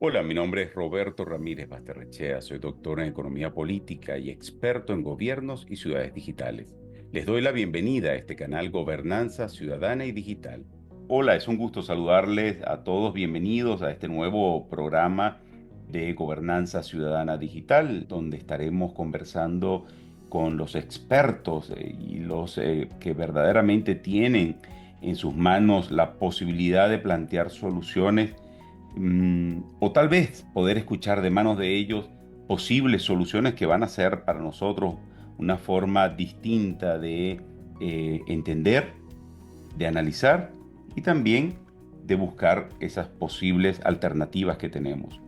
Hola, mi nombre es Roberto Ramírez Basterrechea, soy doctor en Economía Política y experto en gobiernos y ciudades digitales. Les doy la bienvenida a este canal Gobernanza Ciudadana y Digital. Hola, es un gusto saludarles a todos, bienvenidos a este nuevo programa de Gobernanza Ciudadana Digital, donde estaremos conversando con los expertos y los que verdaderamente tienen en sus manos la posibilidad de plantear soluciones o tal vez poder escuchar de manos de ellos posibles soluciones que van a ser para nosotros una forma distinta de entender, de analizar y también de buscar esas posibles alternativas que tenemos.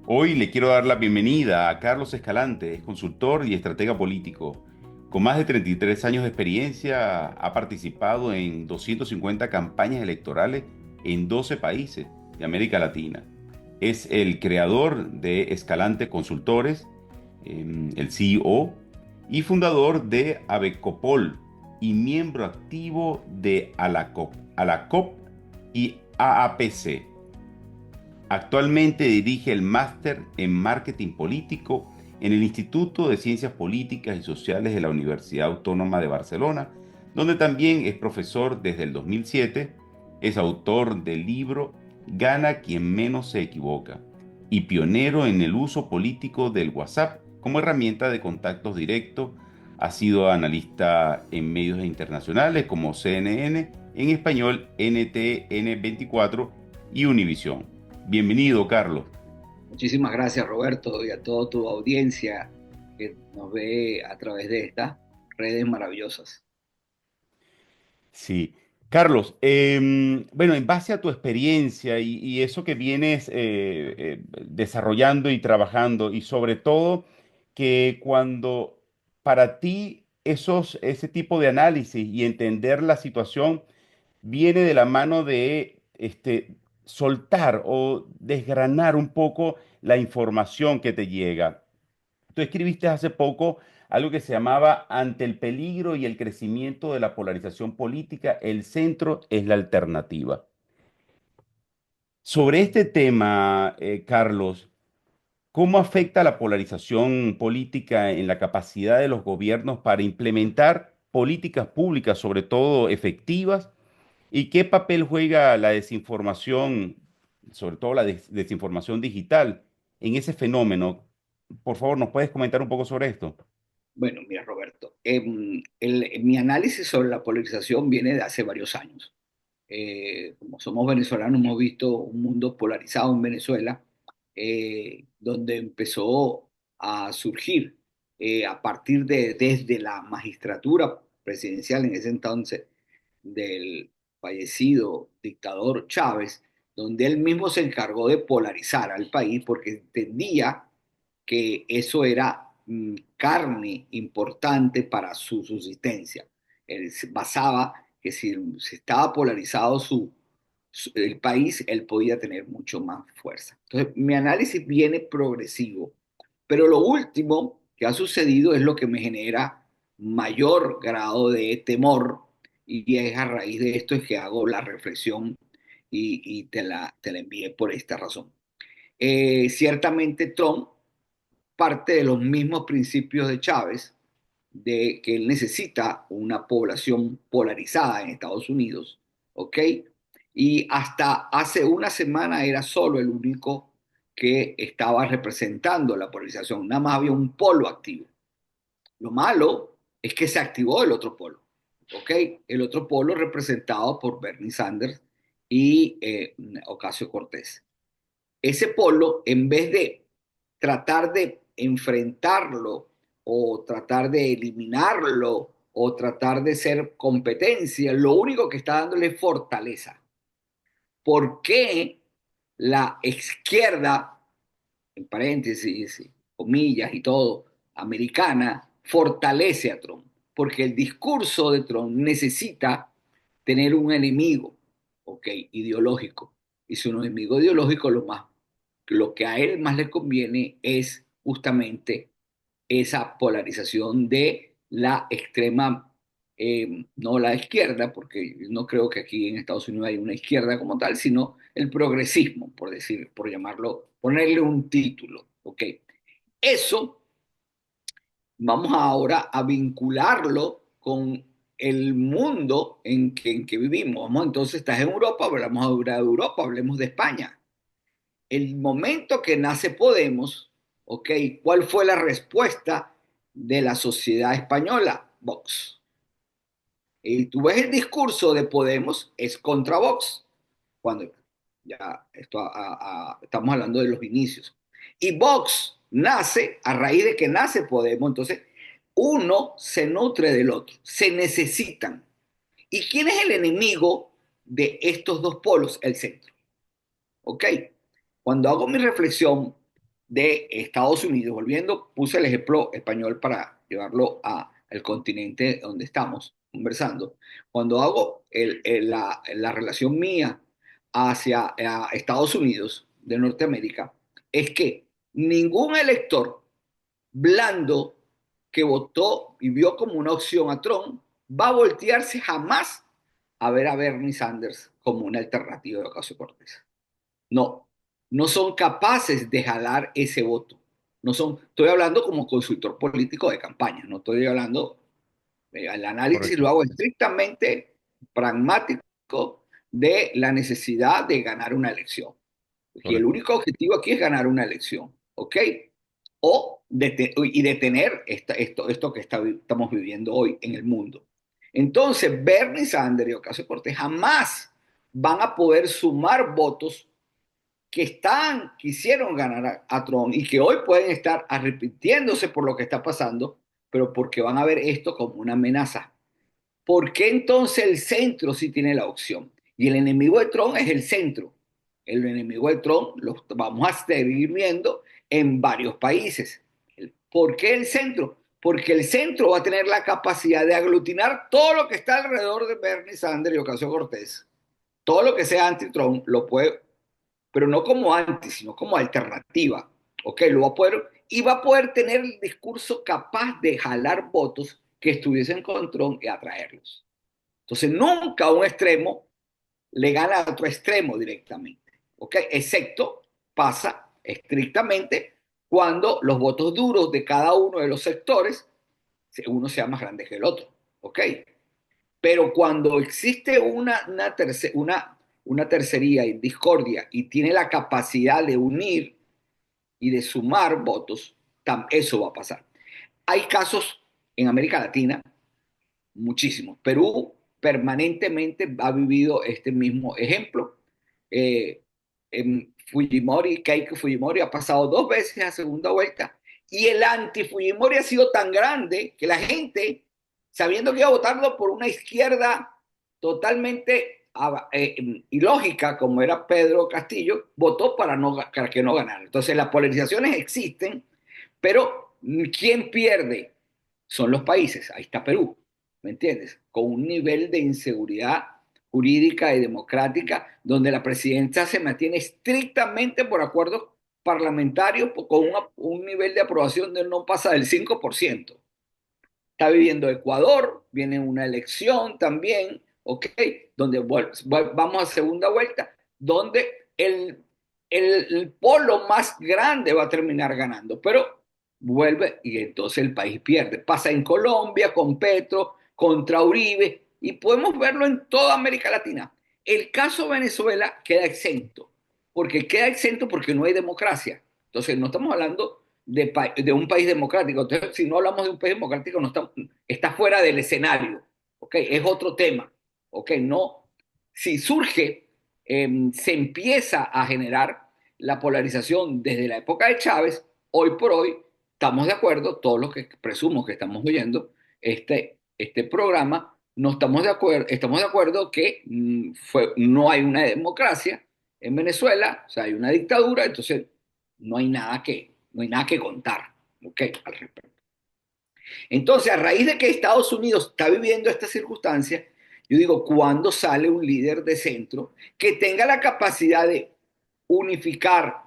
Hoy le quiero dar la bienvenida a Carlos Escalante, es consultor y estratega político. Con más de 33 años de experiencia, ha participado en 250 campañas electorales en 12 países de América Latina. Es el creador de Escalante Consultores, el CEO, y fundador de Abecopol y miembro activo de ALACOP y AAPC. Actualmente dirige el máster en marketing político en el Instituto de Ciencias Políticas y Sociales de la Universidad Autónoma de Barcelona, donde también es profesor desde el 2007. Es autor del libro Gana quien menos se equivoca y pionero en el uso político del WhatsApp como herramienta de contactos directos. Ha sido analista en medios internacionales como CNN, en español NTN 24 y Univisión. Bienvenido, Carlos. Muchísimas gracias, Roberto, y a toda tu audiencia que nos ve a través de estas redes maravillosas. Sí. Carlos, bueno, en base a tu experiencia y eso que vienes desarrollando y trabajando, y sobre todo que cuando para ti ese tipo de análisis y entender la situación viene de la mano de soltar o desgranar un poco la información que te llega. Tú escribiste hace poco algo que se llamaba Ante el peligro y el crecimiento de la polarización política, el centro es la alternativa. Sobre este tema, Carlos, ¿cómo afecta la polarización política en la capacidad de los gobiernos para implementar políticas públicas, sobre todo efectivas? ¿Y qué papel juega la desinformación, sobre todo la desinformación digital, en ese fenómeno? Por favor, ¿nos puedes comentar un poco sobre esto? Bueno, mira, Roberto, mi análisis sobre la polarización viene de hace varios años. Como somos venezolanos, hemos visto un mundo polarizado en Venezuela, donde empezó a surgir a partir desde la magistratura presidencial en ese entonces del fallecido dictador Chávez, donde él mismo se encargó de polarizar al país porque entendía que eso era carne importante para su subsistencia. Él se basaba que si estaba polarizado el país, él podía tener mucho más fuerza. Entonces, mi análisis viene progresivo, pero lo último que ha sucedido es lo que me genera mayor grado de temor y es a raíz de esto es que hago la reflexión y te la envié por esta razón. Ciertamente Trump parte de los mismos principios de Chávez, de que él necesita una población polarizada en Estados Unidos, ¿ok? Y hasta hace una semana era solo el único que estaba representando la polarización, nada más había un polo activo. Lo malo es que se activó el otro polo, ¿ok? El otro polo representado por Bernie Sanders y Ocasio-Cortez. Ese polo, en vez de tratar de enfrentarlo o tratar de eliminarlo o tratar de ser competencia, lo único que está dándole es fortaleza. ¿Por qué la izquierda, en paréntesis, comillas y todo, americana, fortalece a Trump? Porque el discurso de Trump necesita tener un enemigo, ok, ideológico. Y su enemigo ideológico lo que a él más le conviene es justamente esa polarización de la extrema, no la izquierda, porque no creo que aquí en Estados Unidos hay una izquierda como tal, sino el progresismo, por decir, por llamarlo, ponerle un título, ¿ok? Eso vamos ahora a vincularlo con el mundo en que vivimos. Vamos, entonces, estás en Europa, hablamos ahora de Europa, hablemos de España. El momento que nace Podemos, ¿ok? ¿Cuál fue la respuesta de la sociedad española? Vox. Y tú ves el discurso de Podemos, es contra Vox, cuando ya estamos hablando de los inicios. Y Vox nace a raíz de que nace Podemos, entonces uno se nutre del otro, se necesitan. ¿Y quién es el enemigo de estos dos polos? El centro. ¿Ok? Cuando hago mi reflexión de Estados Unidos, volviendo, puse el ejemplo español para llevarlo al continente donde estamos conversando. Cuando hago la relación mía hacia Estados Unidos de Norteamérica, es que ningún elector blando que votó y vio como una opción a Trump va a voltearse jamás a ver a Bernie Sanders como una alternativa de Ocasio-Cortez. No, no son capaces de jalar ese voto. No son, estoy hablando como consultor político de campaña, no estoy hablando, el análisis Correcto, lo hago estrictamente pragmático de la necesidad de ganar una elección. Y el correcto. único objetivo aquí es ganar una elección, ¿ok? Y detener esto que estamos viviendo hoy en el mundo. Entonces, Bernie Sanders y Ocasio-Cortez jamás van a poder sumar votos quisieron ganar a Trump y que hoy pueden estar arrepintiéndose por lo que está pasando, pero porque van a ver esto como una amenaza. ¿Por qué entonces el centro sí tiene la opción? Y el enemigo de Trump es el centro. El enemigo de Trump lo vamos a seguir viendo en varios países. ¿Por qué el centro? Porque el centro va a tener la capacidad de aglutinar todo lo que está alrededor de Bernie Sanders y Ocasio-Cortez. Todo lo que sea anti-Trump lo puede, pero no como anti, sino como alternativa. ¿Ok? Lo va a poder, y va a poder tener el discurso capaz de jalar votos que estuviesen con Trump y atraerlos. Entonces, nunca un extremo le gana a otro extremo directamente. ¿Ok? Excepto pasa estrictamente cuando los votos duros de cada uno de los sectores, uno sea más grande que el otro. ¿Ok? Pero cuando existe una tercería y discordia y tiene la capacidad de unir y de sumar votos, eso va a pasar. Hay casos en América Latina, muchísimos. Perú permanentemente ha vivido este mismo ejemplo. Eh, Keiko Fujimori ha pasado dos veces a segunda vuelta y el anti-Fujimori ha sido tan grande que la gente, sabiendo que iba a votarlo por una izquierda totalmente ilógica, como era Pedro Castillo, votó para que no ganara. Entonces las polarizaciones existen, pero ¿quién pierde? Son los países. Ahí está Perú, ¿me entiendes? Con un nivel de inseguridad jurídica y democrática donde la presidenta se mantiene estrictamente por acuerdos parlamentarios con un nivel de aprobación de no pasa del 5%. Está viviendo Ecuador, viene una elección también, ¿ok? Donde vamos a segunda vuelta, donde el polo más grande va a terminar ganando, pero vuelve y entonces el país pierde. Pasa en Colombia con Petro, contra Uribe, y podemos verlo en toda América Latina. El caso Venezuela queda exento, porque no hay democracia. Entonces no estamos hablando de un país democrático. Entonces, si no hablamos de un país democrático, no está fuera del escenario. ¿Ok? Es otro tema. ¿Ok? No, si surge, se empieza a generar la polarización desde la época de Chávez, hoy por hoy estamos de acuerdo, todos los que presumo que estamos oyendo este programa, no estamos de acuerdo que no hay una democracia en Venezuela, o sea, hay una dictadura, entonces no hay nada que contar, ¿ok? Al respecto. Entonces, a raíz de que Estados Unidos está viviendo esta circunstancia, yo digo, ¿cuándo sale un líder de centro que tenga la capacidad de unificar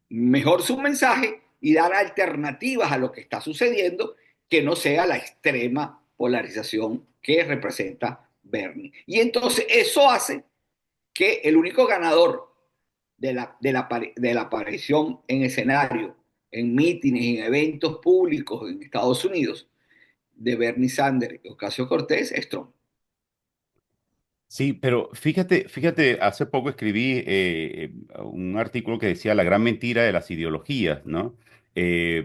mejor su mensaje y dar alternativas a lo que está sucediendo que no sea la extrema polarización que representa Bernie. Y entonces eso hace que el único ganador de la aparición en escenario, en mítines, en eventos públicos en Estados Unidos, de Bernie Sanders y Ocasio-Cortez es Trump. Sí, pero fíjate, hace poco escribí un artículo que decía la gran mentira de las ideologías, ¿no? Eh,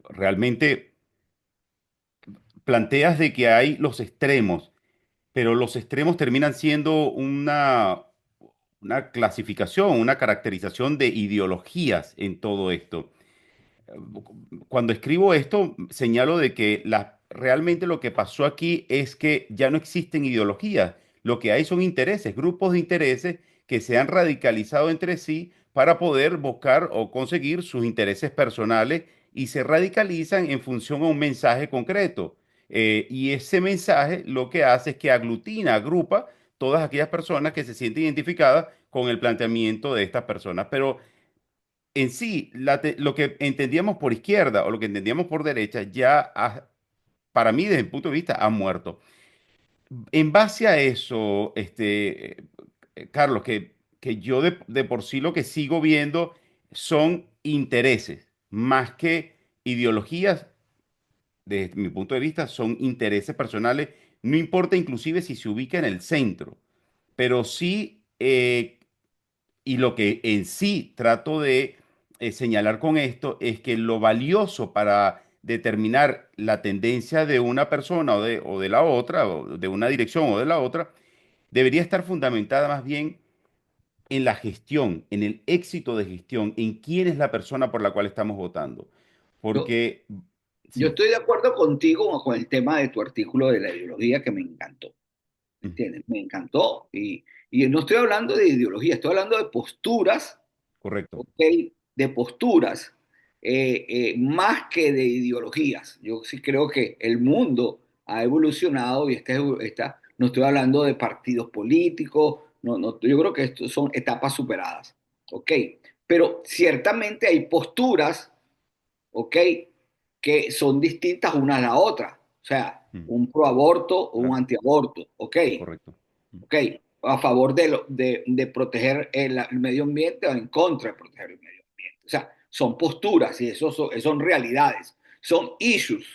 Realmente planteas de que hay los extremos, pero los extremos terminan siendo una clasificación, una caracterización de ideologías en todo esto. Cuando escribo esto, señalo de que realmente lo que pasó aquí es que ya no existen ideologías. Lo que hay son intereses, grupos de intereses que se han radicalizado entre sí para poder buscar o conseguir sus intereses personales y se radicalizan en función a un mensaje concreto. Y ese mensaje lo que hace es que aglutina, agrupa todas aquellas personas que se sienten identificadas con el planteamiento de estas personas. Pero en sí, lo que entendíamos por izquierda o lo que entendíamos por derecha, para mí, desde mi punto de vista, ha muerto. En base a eso, Carlos, que yo de por sí lo que sigo viendo son intereses, más que ideologías, desde mi punto de vista, son intereses personales, no importa inclusive si se ubica en el centro, pero sí y lo que en sí trato de señalar con esto es que lo valioso para determinar la tendencia de una persona o de la otra, o de una dirección o de la otra, debería estar fundamentada más bien en la gestión, en el éxito de gestión, en quién es la persona por la cual estamos votando. Yo, Porque, yo sí, estoy de acuerdo contigo con el tema de tu artículo de la ideología que me encantó. ¿Me mm, entiendes? Me encantó. Y no estoy hablando de ideología, estoy hablando de posturas, correcto. ¿ok? De posturas, más que de ideologías. Yo sí creo que el mundo ha evolucionado y no estoy hablando de partidos políticos, no, yo creo que esto son etapas superadas, ¿ok? Pero ciertamente hay posturas, ¿ok? Que son distintas una a la otra. O sea, Mm, un proaborto o un claro, antiaborto, ¿ok? correcto. Mm, ¿Ok? A favor de proteger el medio ambiente o en contra de proteger el medio ambiente. O sea, son posturas y eso son realidades, son issues.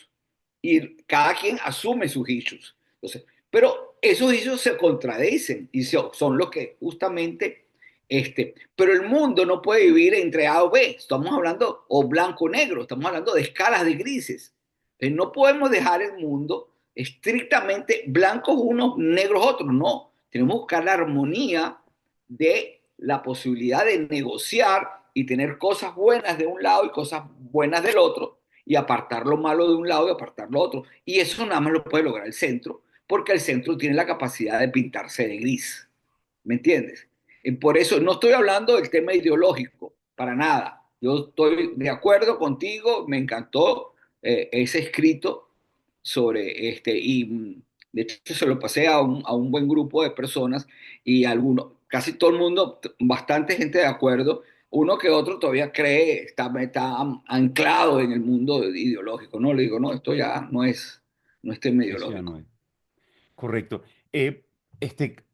Y cada quien asume sus issues. Entonces, pero esos issues se contradicen y son los que justamente, pero el mundo no puede vivir entre A o B. Estamos hablando, o blanco o negro, estamos hablando de escalas de grises. Entonces, no podemos dejar el mundo estrictamente blancos unos, negros otros, no. Tenemos que buscar la armonía de la posibilidad de negociar y tener cosas buenas de un lado y cosas buenas del otro, y apartar lo malo de un lado y apartar lo otro. Y eso nada más lo puede lograr el centro, porque el centro tiene la capacidad de pintarse de gris. ¿Me entiendes? Y por eso no estoy hablando del tema ideológico, para nada. Yo estoy de acuerdo contigo, me encantó ese escrito sobre de hecho se lo pasé a un buen grupo de personas y algunos, casi todo el mundo, bastante gente de acuerdo, uno que otro todavía cree, está anclado en el mundo ideológico, no le digo, no, esto ya no es tema Eso ya ideológico. no es. Correcto.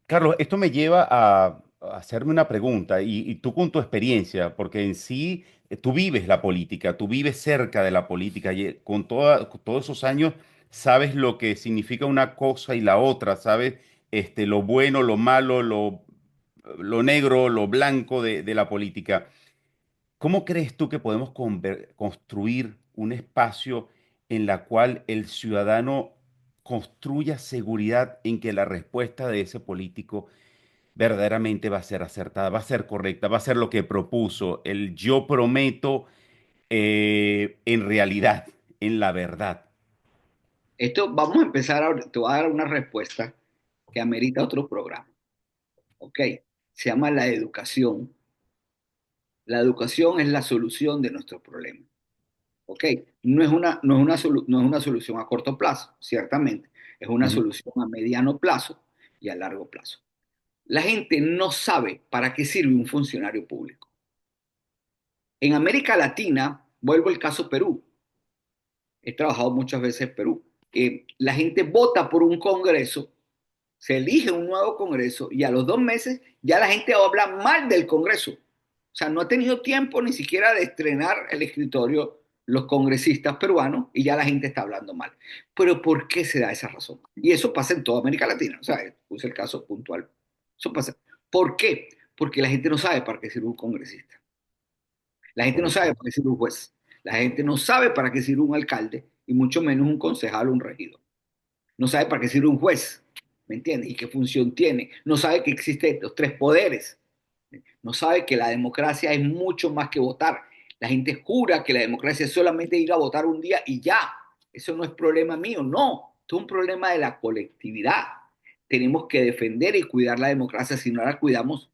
Carlos, esto me lleva a hacerme una pregunta y tú con tu experiencia, porque en sí tú vives la política, tú vives cerca de la política y con todos esos años sabes lo que significa una cosa y la otra, sabes lo bueno, lo malo, lo negro, lo blanco de la política. ¿Cómo crees tú que podemos construir un espacio en la cual el ciudadano construya seguridad en que la respuesta de ese político verdaderamente va a ser acertada, va a ser correcta, va a ser lo que propuso, el yo prometo en realidad, en la verdad? Vamos a empezar ahora, te voy a dar una respuesta que amerita otro programa, ¿ok? Se llama la educación. La educación es la solución de nuestros problemas. ¿Ok? No es una solución a corto plazo, ciertamente. Es una Ujú. solución a mediano plazo y a largo plazo. La gente no sabe para qué sirve un funcionario público. En América Latina, vuelvo al caso Perú. He trabajado muchas veces en Perú. la gente vota por un Congreso, se elige un nuevo Congreso y a los 2 meses ya la gente habla mal del Congreso. O sea, no ha tenido tiempo ni siquiera de estrenar el escritorio los congresistas peruanos y ya la gente está hablando mal. Pero ¿por qué se da esa razón? Y eso pasa en toda América Latina. O sea, puse el caso puntual. Eso pasa. ¿Por qué? Porque la gente no sabe para qué sirve un congresista. La gente no sabe Correcto. para qué sirve un juez. La gente no sabe para qué sirve un alcalde y mucho menos un concejal o un regidor. No sabe para qué sirve un juez, ¿me entiendes? Y qué función tiene. No sabe que existen los tres poderes. No sabe que la democracia es mucho más que votar. La gente jura que la democracia es solamente ir a votar un día y ya. Eso no es problema mío, no. Esto es un problema de la colectividad. Tenemos que defender y cuidar la democracia. Si no la cuidamos,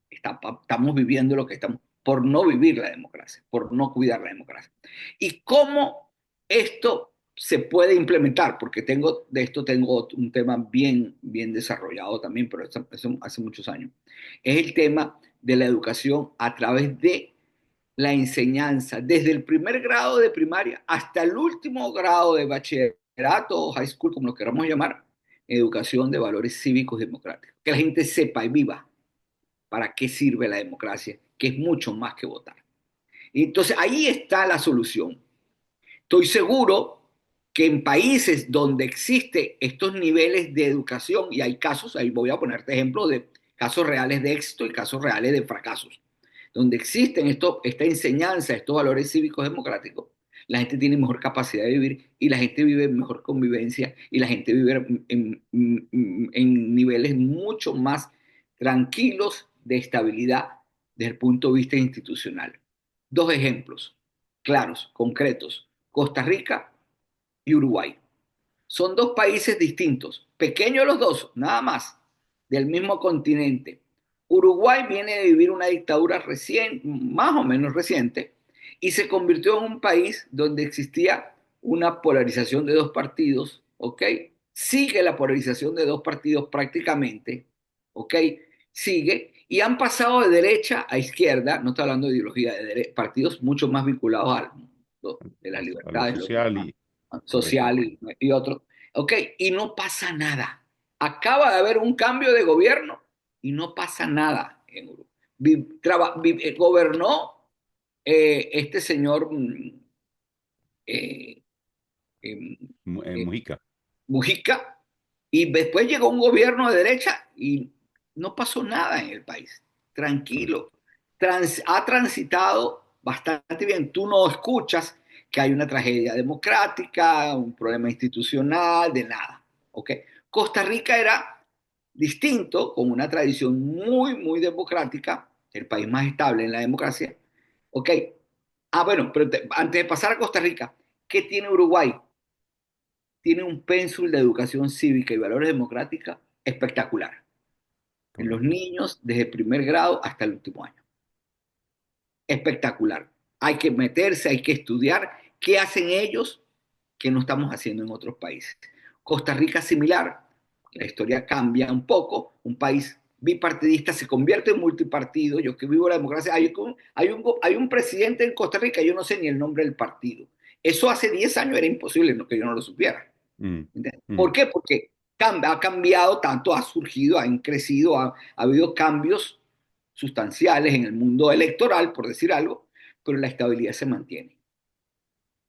estamos viviendo lo que estamos por no vivir la democracia, por no cuidar la democracia. ¿Y cómo esto se puede implementar? Porque de esto tengo un tema bien desarrollado también, pero eso hace muchos años. Es el tema de la educación a través de la enseñanza, desde el primer grado de primaria hasta el último grado de bachillerato o high school, como lo queramos llamar, educación de valores cívicos y democráticos. Que la gente sepa y viva para qué sirve la democracia, que es mucho más que votar. Y entonces ahí está la solución. Estoy seguro que en países donde existen estos niveles de educación, y hay casos, ahí voy a ponerte ejemplos de casos reales de éxito y casos reales de fracasos, donde existen esta enseñanza, estos valores cívicos democráticos, la gente tiene mejor capacidad de vivir y la gente vive en mejor convivencia y la gente vive en niveles mucho más tranquilos de estabilidad desde el punto de vista institucional. Dos ejemplos claros, concretos. Costa Rica y Uruguay. Son dos países distintos, pequeños los dos, nada más, del mismo continente. Uruguay viene de vivir una dictadura reciente, más o menos reciente, y se convirtió en un país donde existía una polarización de dos partidos, ¿ok? Sigue la polarización de dos partidos prácticamente, ¿ok? Sigue, y han pasado de derecha a izquierda, no estoy hablando de ideología, de partidos mucho más vinculados al mundo de las A lo libertades, lo social y correcto. social y otro. Ok, y no pasa nada. Acaba de haber un cambio de gobierno y no pasa nada en Uruguay. Gobernó este señor eh, eh, eh, Mujica. Mujica y después llegó un gobierno de derecha y no pasó nada en el país. Correcto. Tranquilo. Ha transitado bastante bien. Tú no escuchas que hay una tragedia democrática, un problema institucional, de nada. ¿Ok? Costa Rica era distinto, con una tradición muy democrática, el país más estable en la democracia. ¿Ok? Ah, bueno, pero antes de pasar a Costa Rica, ¿qué tiene Uruguay? Tiene un pénsul de educación cívica y valores democrática espectacular en los Correcto. niños desde el primer grado hasta el último año. Espectacular. Hay que meterse, hay que estudiar qué hacen ellos que no estamos haciendo en otros países. Costa Rica similar, la historia cambia un poco, un país bipartidista se convierte en multipartido, yo que vivo la democracia, hay un presidente en Costa Rica, yo no sé ni el nombre del partido. Eso hace 10 años era imposible que yo no lo supiera. Mm, ¿Por mm, qué? Porque ha cambiado tanto, ha surgido, han crecido, ha habido cambios sustanciales en el mundo electoral, por decir algo, pero la estabilidad se mantiene.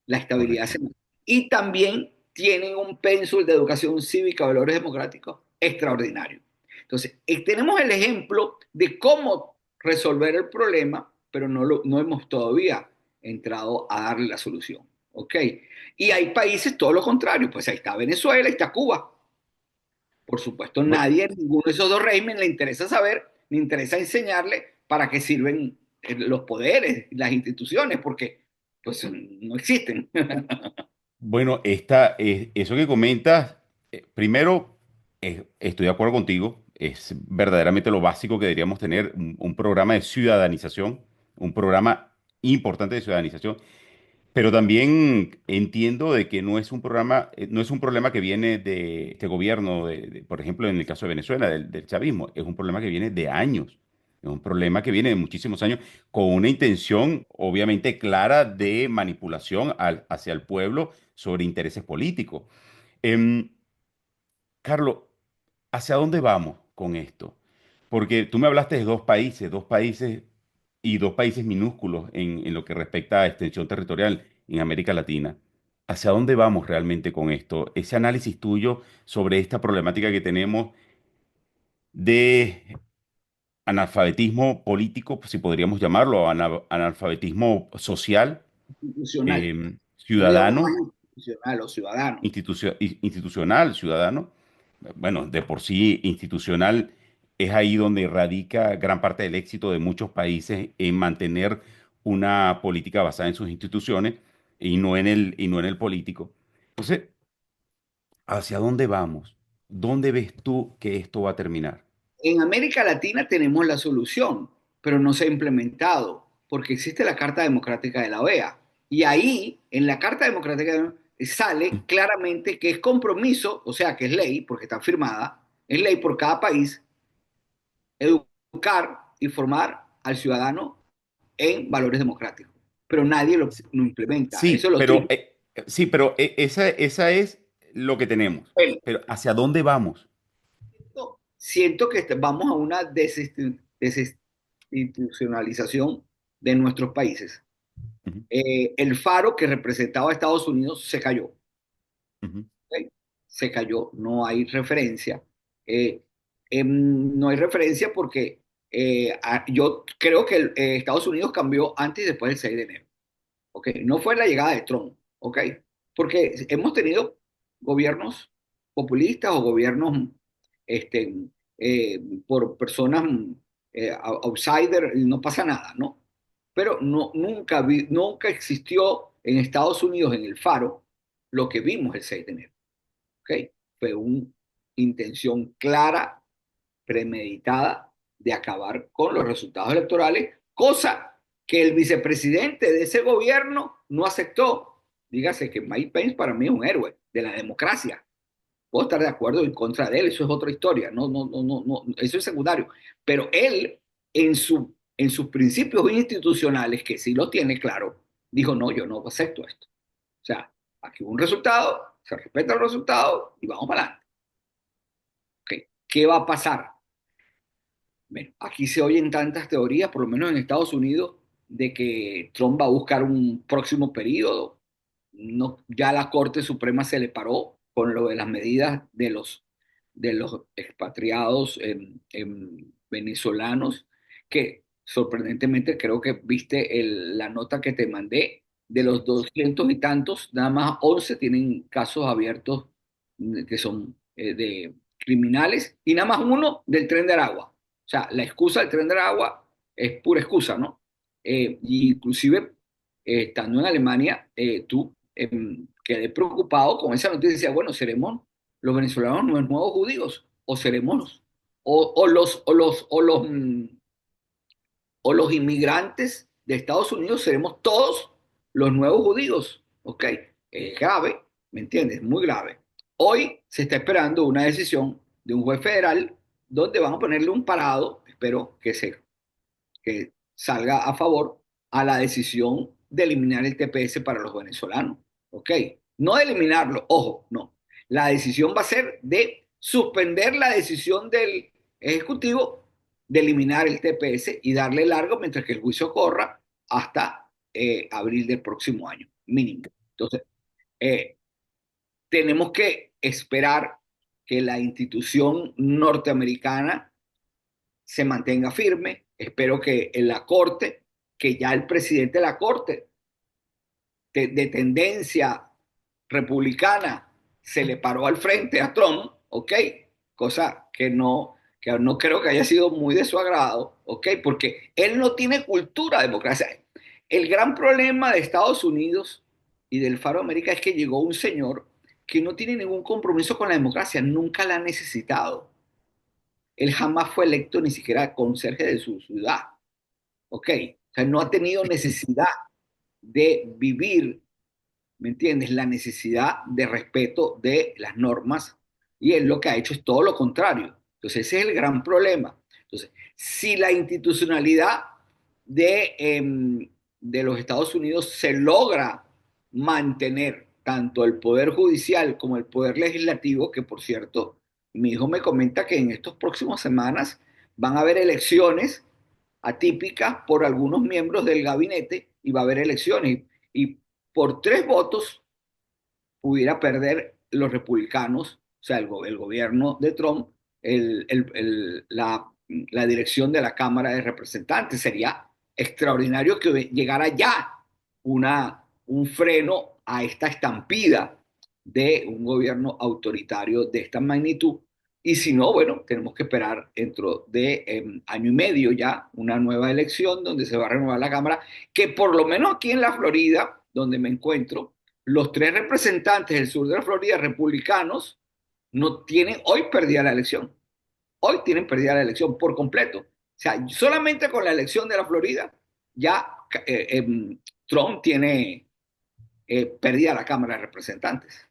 La estabilidad correcto. se mantiene. Y también tienen un pénsul de educación cívica, valores democráticos extraordinario. Entonces, tenemos el ejemplo de cómo resolver el problema, pero no hemos todavía entrado a darle la solución. ¿Ok? Y hay países todo lo contrario, pues ahí está Venezuela, ahí está Cuba. Por supuesto, Bueno, nadie, ninguno de esos dos regímenes le interesa saber, le interesa enseñarle para qué sirven los poderes, las instituciones, porque pues no existen. bueno, eso que comentas, primero, estoy de acuerdo contigo, es verdaderamente lo básico que deberíamos tener, un programa de ciudadanización, un programa importante de ciudadanización. Pero también entiendo de que no es un programa, no es un problema que viene de este gobierno, por ejemplo, en el caso de Venezuela, del chavismo, es un problema que viene de años, es un problema que viene de muchísimos años, con una intención obviamente clara de manipulación hacia el pueblo sobre intereses políticos. Em, Carlos, ¿hacia dónde vamos con esto? Porque tú me hablaste de dos países y dos países minúsculos en lo que respecta a extensión territorial en América Latina. ¿Hacia dónde vamos realmente con esto? Ese análisis tuyo sobre esta problemática que tenemos de analfabetismo político, si podríamos llamarlo, analfabetismo social, Institucional. Yo le llamo más ciudadano, institucional o ciudadano. institucional, ciudadano. Bueno, de por sí institucional es ahí donde radica gran parte del éxito de muchos países en mantener una política basada en sus instituciones y no en el político. Entonces, ¿hacia dónde vamos? ¿Dónde ves tú que esto va a terminar? En América Latina tenemos la solución, pero no se ha implementado porque existe la Carta Democrática de la OEA. Y ahí, en la Carta Democrática de la OEA, sale claramente que es compromiso, o sea, que es ley, porque está firmada, es ley por cada país, educar y formar al ciudadano en valores democráticos. Pero nadie lo implementa. Eso Sí, es lo pero, triste. esa es lo que tenemos. Bueno, Pero ¿hacia dónde vamos? siento que vamos a una desinstitucionalización de nuestros países. Ujú, El faro que representaba a Estados Unidos se cayó. ujú, ¿Ok? Se cayó, no hay referencia. Eh, no hay referencia porque yo creo que Estados Unidos cambió antes y después del 6 de enero. ¿Ok? No fue la llegada de Trump. ¿Ok? Porque hemos tenido gobiernos populistas o gobiernos este, por personas outsider, y no pasa nada, ¿no? Pero no, nunca existió en Estados Unidos, en el Faro, lo que vimos el 6 de enero. ¿Ok? Fue una intención clara, premeditada, de acabar con los resultados electorales, cosa que el vicepresidente de ese gobierno no aceptó. Dígase que Mike Pence para mí es un héroe de la democracia. Puedo estar de acuerdo o en contra de él, eso es otra historia, no, eso es secundario. Pero él, en sus principios institucionales, que sí lo tiene claro, dijo, no, yo no acepto esto. O sea, aquí hubo un resultado, se respeta el resultado y vamos para adelante. Okay. ¿Qué va a pasar? Bueno, aquí se oyen tantas teorías, por lo menos en Estados Unidos, de que Trump va a buscar un próximo periodo. No, ya la Corte Suprema se le paró con lo de las medidas de los expatriados venezolanos, que sorprendentemente creo que viste la nota que te mandé, de los 200 y tantos, nada más 11 tienen casos abiertos que son de criminales y nada más uno del Tren de Aragua. O sea, la excusa del Tren de Aragua es pura excusa, ¿no? Y inclusive, estando en Alemania, quedé preocupado con esa noticia. Decía, bueno, ¿seremos los venezolanos los nuevos judíos? ¿O seremos o los inmigrantes de Estados Unidos seremos todos los nuevos judíos? ¿Ok? Es grave, ¿me entiendes? Muy grave. Hoy se está esperando una decisión de un juez federal donde van a ponerle un parado, espero que salga a favor a la decisión de eliminar el TPS para los venezolanos. ¿Ok? No de eliminarlo, ojo, no. La decisión va a ser de suspender la decisión del Ejecutivo de eliminar el TPS y darle largo mientras que el juicio corra hasta abril del próximo año, mínimo. Entonces, eh, tenemos que esperar que la institución norteamericana se mantenga firme. Espero que en la Corte, que ya el presidente de la Corte de tendencia republicana se le paró al frente a Trump, ¿ok? Cosa que no creo que haya sido muy de su agrado, ¿ok? Porque él no tiene cultura democrática. El gran problema de Estados Unidos y del Faro de América es que llegó un señor que no tiene ningún compromiso con la democracia, nunca la ha necesitado. Él jamás fue electo ni siquiera conserje de su ciudad, ¿ok? O sea, no ha tenido necesidad de vivir, ¿me entiendes? La necesidad de respeto de las normas y él lo que ha hecho es todo lo contrario. Entonces ese es el gran problema. Entonces, si la institucionalidad de, de los Estados Unidos se logra mantener, tanto el Poder Judicial como el Poder Legislativo, que por cierto, mi hijo me comenta que en estas próximas semanas van a haber elecciones atípicas por algunos miembros del gabinete y va a haber elecciones. Y por 3 votos pudiera perder los republicanos, o sea, el gobierno de Trump, la dirección de la Cámara de Representantes. Sería extraordinario que llegara ya un freno a esta estampida de un gobierno autoritario de esta magnitud. Y si no, bueno, tenemos que esperar dentro de año y medio ya una nueva elección donde se va a renovar la Cámara, que por lo menos aquí en la Florida, donde me encuentro, los 3 representantes del sur de la Florida, republicanos, no tienen, hoy perdida la elección. Hoy tienen perdida la elección por completo. O sea, solamente con la elección de la Florida, ya Trump tiene perdida la Cámara de Representantes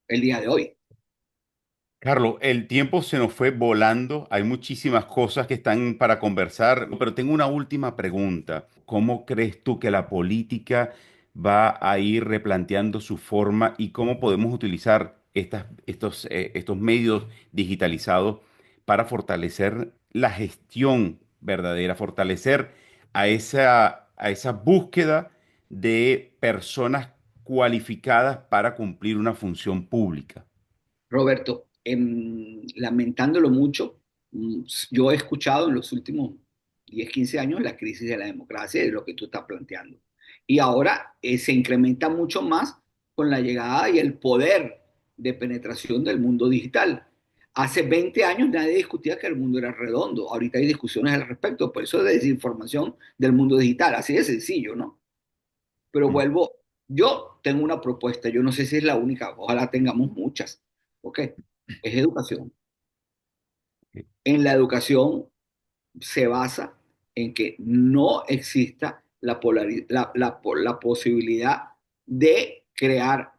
el día de hoy. Carlos, el tiempo se nos fue volando. Hay muchísimas cosas que están para conversar, pero tengo una última pregunta. ¿Cómo crees tú que la política va a ir replanteando su forma y cómo podemos utilizar estos medios digitalizados para fortalecer la gestión verdadera, fortalecer a esa búsqueda de personas cualificadas para cumplir una función pública? Roberto, lamentándolo mucho, yo he escuchado en los últimos 10, 15 años la crisis de la democracia y de lo que tú estás planteando. Y ahora se incrementa mucho más con la llegada y el poder de penetración del mundo digital. Hace 20 años nadie discutía que el mundo era redondo. Ahorita hay discusiones al respecto, por eso es desinformación del mundo digital. Así de sencillo, ¿no? Pero Mm. vuelvo, yo tengo una propuesta, yo no sé si es la única, ojalá tengamos muchas, ¿ok? Es educación. En la educación se basa en que no exista la posibilidad de crear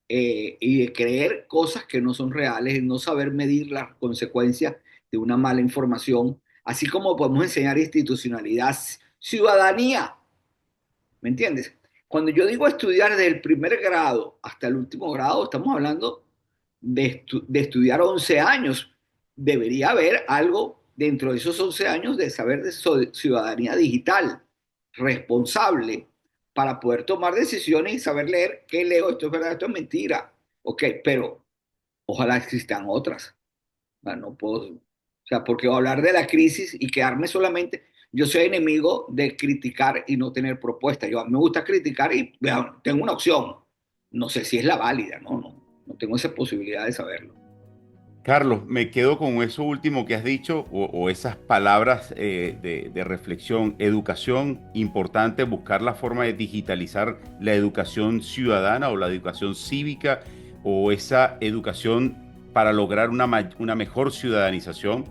y de creer cosas que no son reales, no saber medir las consecuencias de una mala información, así como podemos enseñar institucionalidad, ciudadanía. ¿Me entiendes? Cuando yo digo estudiar desde el primer grado hasta el último grado, estamos hablando de estudiar 11 años. Debería haber algo dentro de esos 11 años de saber de ciudadanía digital, responsable, para poder tomar decisiones y saber leer qué leo, esto es verdad, esto es mentira. Ok, pero ojalá existan otras. No puedo, o sea, porque hablar de la crisis y quedarme solamente, yo soy enemigo de criticar y no tener propuesta. Yo me gusta criticar y vean, tengo una opción. No sé si es la válida, no tengo esa posibilidad de saberlo. Carlos, me quedo con eso último que has dicho o esas palabras de reflexión. Educación, importante buscar la forma de digitalizar la educación ciudadana o la educación cívica o esa educación para lograr una mejor ciudadanización.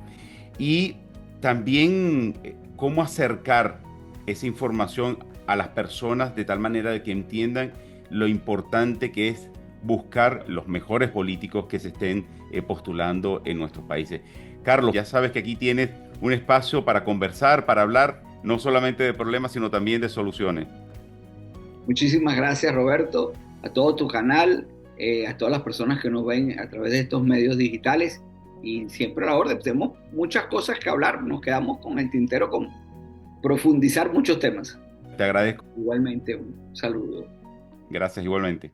Y también cómo acercar esa información a las personas de tal manera de que entiendan lo importante que es buscar los mejores políticos que se estén postulando en nuestros países. Carlos, ya sabes que aquí tienes un espacio para conversar, para hablar no solamente de problemas, sino también de soluciones. Muchísimas gracias, Roberto, a todo tu canal, a todas las personas que nos ven a través de estos medios digitales y siempre a la orden. Tenemos muchas cosas que hablar, nos quedamos con el tintero con profundizar muchos temas. Te agradezco. Igualmente, un saludo. Gracias igualmente.